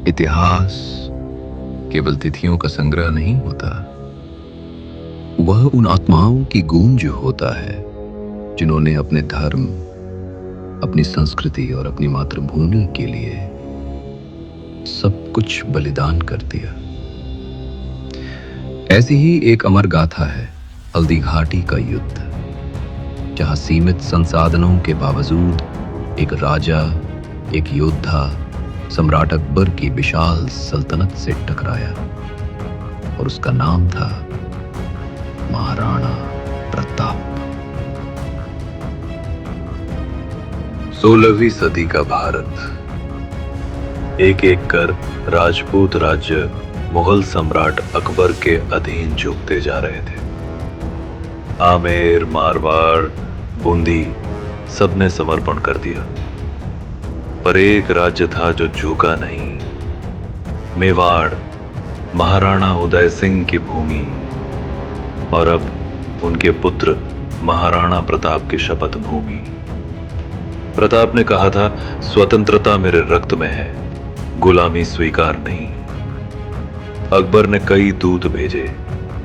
इतिहास केवल तिथियों का संग्रह नहीं होता, वह उन आत्माओं की गूंज होता है जिन्होंने अपने धर्म, अपनी संस्कृति और अपनी मातृभूमि के लिए सब कुछ बलिदान कर दिया। ऐसी ही एक अमर गाथा है हल्दी घाटी का युद्ध, जहां सीमित संसाधनों के बावजूद एक राजा, एक योद्धा सम्राट अकबर की विशाल सल्तनत से टकराया और उसका नाम था महाराणा प्रताप। 16वीं सदी का भारत। एक एक कर राजपूत राज्य मुगल सम्राट अकबर के अधीन झुकते जा रहे थे। आमेर, मारवाड़, बूंदी सबने समर्पण कर दिया, पर एक राज्य था जो झुका नहीं। मेवाड़, महाराणा उदय सिंह की भूमि, और अब उनके पुत्र महाराणा प्रताप की शपथ भूमि। प्रताप ने कहा था, स्वतंत्रता मेरे रक्त में है, गुलामी स्वीकार नहीं। अकबर ने कई दूत भेजे,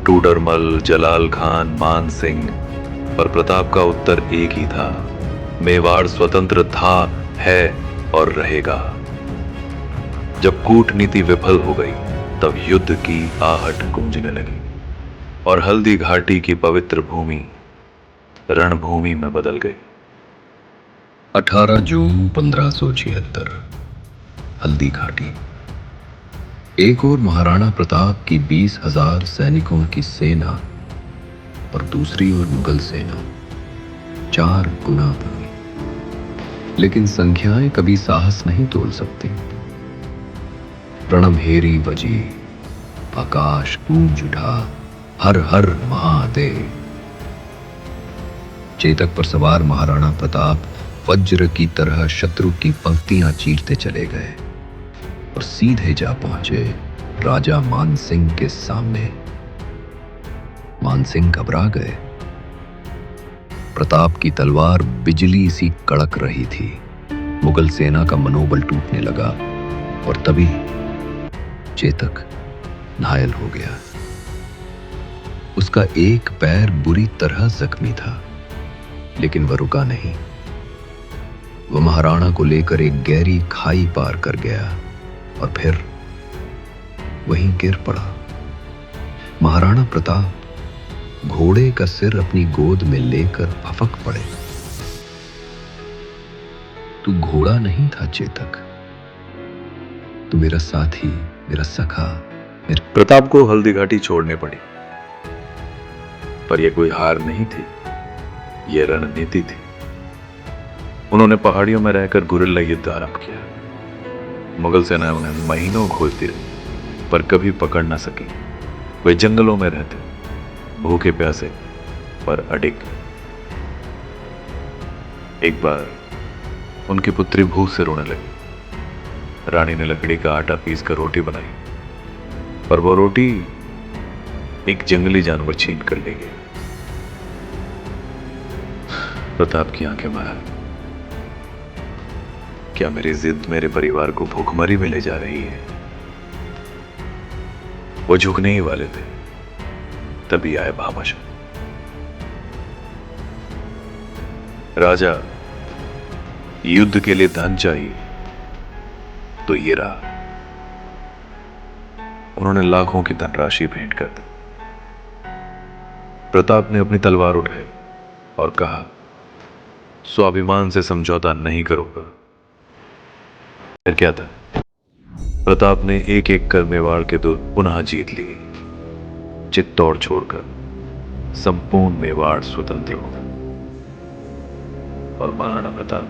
टूडरमल, जलाल खान, मान सिंह, पर प्रताप का उत्तर एक ही था, मेवाड़ स्वतंत्र था, है और रहेगा। जब कूटनीति विफल हो गई, तब युद्ध की आहट गूंजने लगी और हल्दी घाटी की पवित्र भूमि रणभूमि में बदल गई। 18 जून 1576, हल्दी घाटी। एक और महाराणा प्रताप की 20,000 सैनिकों की सेना और दूसरी ओर मुगल सेना 4 गुना बढ़ी। लेकिन संख्याएं कभी साहस नहीं तोल सकती। रणभेरी बजी, आकाश गूंज उठा, हर हर महादेव। चेतक पर सवार महाराणा प्रताप वज्र की तरह शत्रु की पंक्तियां चीरते चले गए और सीधे जा पहुंचे राजा मान सिंह के सामने। मान सिंह घबरा गए। प्रताप की तलवार बिजली सी कड़क रही थी। मुगल सेना का मनोबल टूटने लगा और तभी चेतक घायल हो गया। उसका एक पैर बुरी तरह जख्मी था, लेकिन वह रुका नहीं। वह महाराणा को लेकर एक गहरी खाई पार कर गया और फिर वहीं गिर पड़ा। महाराणा प्रताप घोड़े का सिर अपनी गोद में लेकर फफक पड़े। तू घोड़ा नहीं था चेतक, तू मेरा साथी, मेरा सखा। प्रताप को हल्दी घाटी छोड़नी पड़ी, पर यह कोई हार नहीं थी, यह रणनीति थी। उन्होंने पहाड़ियों में रहकर गुरिल्ला युद्ध आरंभ किया। मुगल सेना उन्हें महीनों खोजती रही, पर कभी पकड़ ना सकी। वे जंगलों में रहते, भूखे प्यासे पर अडिग। एक बार उनकी पुत्री भूख से रोने लगी। रानी ने लकड़ी का आटा पीस कर रोटी बनाई, पर वो रोटी एक जंगली जानवर छीन कर ले गया। प्रताप की आंखें बाहर। क्या मेरी जिद मेरे परिवार को भूखमरी में ले जा रही है? वो झुकने ही वाले थे, तभी आए भामाशाह। राजा, युद्ध के लिए धन चाहिए, तो ये रहा। उन्होंने लाखों की धनराशि भेंट कर दी। प्रताप ने अपनी तलवार उठाई और कहा, स्वाभिमान से समझौता नहीं करूंगा। फिर क्या था? प्रताप ने एक एक कर मेवाड़ के दूत पुनः जीत लिए। चित्तौड़ छोड़कर संपूर्ण मेवाड़ स्वतंत्र हो गया और महाराणा प्रताप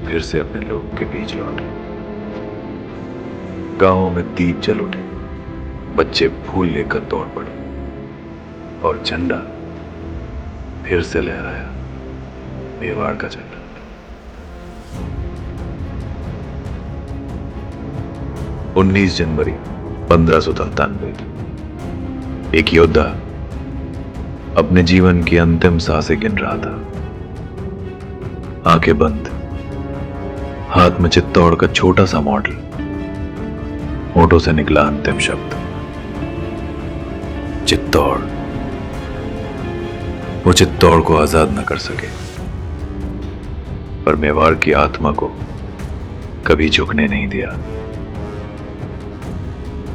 फिर से अपने लोगों के बीच लौटे। गांवों में दीप जल उठे, बच्चे फूल लेकर दौड़ पड़े और झंडा फिर से लहराया, मेवाड़ का झंडा। 19 जनवरी 1593, एक योद्धा अपने जीवन की अंतिम सांसें गिन रहा था। आंखें बंद, हाथ में चित्तौड़ का छोटा सा मॉडल, होठों से निकला अंतिम शब्द, चित्तौड़। वो चित्तौड़ को आजाद न कर सके, पर मेवाड़ की आत्मा को कभी झुकने नहीं दिया।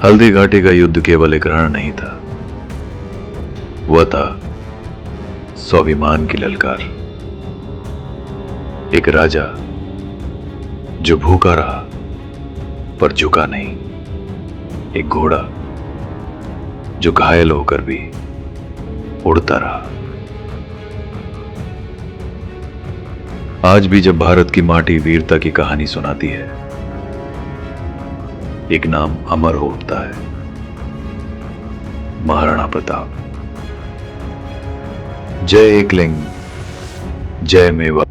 हल्दी घाटी का युद्ध केवल एक रण नहीं था, वह था स्वाभिमान की ललकार। एक राजा जो भूखा रहा पर झुका नहीं, एक घोड़ा जो घायल होकर भी उड़ता रहा। आज भी जब भारत की माटी वीरता की कहानी सुनाती है, एक नाम अमर हो उठता है, महाराणा प्रताप। जय एकलिंग, जय मेवाड़।